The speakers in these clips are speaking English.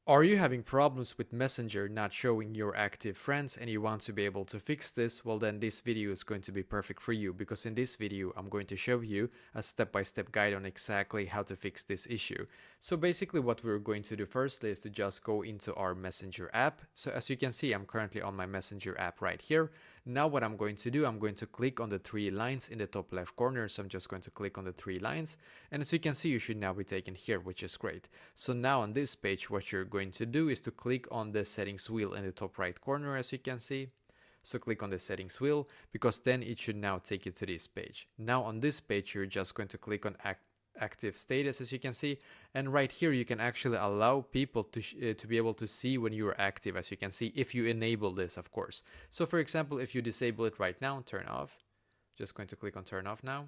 Are you having problems with Messenger not showing your active friends and you want to be able to fix this? Well, then this video is going to be perfect for you, because in this video I'm going to show you a step-by-step guide on exactly how to fix this issue. So basically what we're going to do firstly is to just go into our Messenger app. So as you can see, I'm currently on my Messenger app right here. Now what I'm going to do, I'm going to click on the three lines in the top left corner. So I'm just going to click on the three lines, and as you can see, you should now be taken here, which is great. So now on this page, what you're going to do is to click on the settings wheel in the top right corner, as you can see. So click on the settings wheel, because then it should now take you to this page. Now on this page, you're just going to click on active status, as you can see, and right here you can actually allow people to be able to see when you are active, as you can see, if you enable this, of course. So for example, if you disable it right now, turn off, just going to click on turn off now,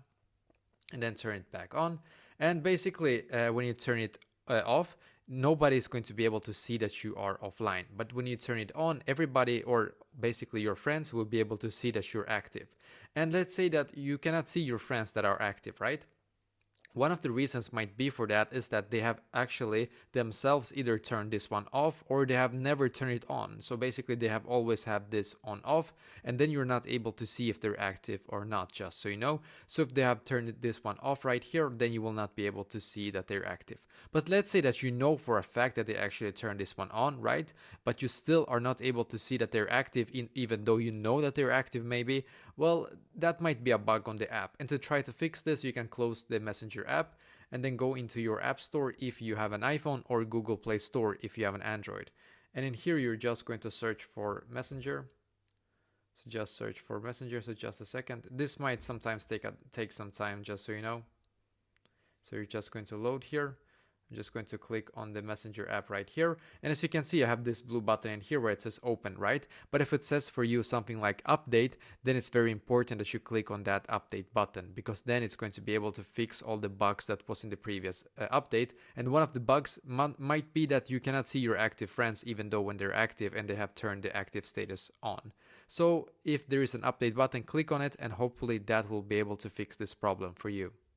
and then turn it back on. And basically when you turn it off, nobody is going to be able to see that you are offline. But when you turn it on, everybody, or basically your friends, will be able to see that you're active. And let's say that you cannot see your friends that are active, right? One of the reasons might be for that is that they have actually themselves either turned this one off, or they have never turned it on. So basically they have always had this on off, and then you're not able to see if they're active or not, just so you know. So if they have turned this one off right here, then you will not be able to see that they're active. But let's say that you know for a fact that they actually turned this one on, right? But you still are not able to see that they're active, even though you know that they're active maybe. Well, that might be a bug on the app. And to try to fix this, you can close the Messenger app and then go into your app store if you have an iPhone, or Google Play Store if you have an Android. And in here, you're just going to search for Messenger. So just search for Messenger. So just a second. This might sometimes take some time, just so you know. So you're just going to load here. I'm just going to click on the Messenger app right here. And as you can see, I have this blue button in here where it says open, right? But if it says for you something like update, then it's very important that you click on that update button, because then it's going to be able to fix all the bugs that was in the previous update. And one of the bugs might be that you cannot see your active friends, even though when they're active and they have turned the active status on. So if there is an update button, click on it, and hopefully that will be able to fix this problem for you.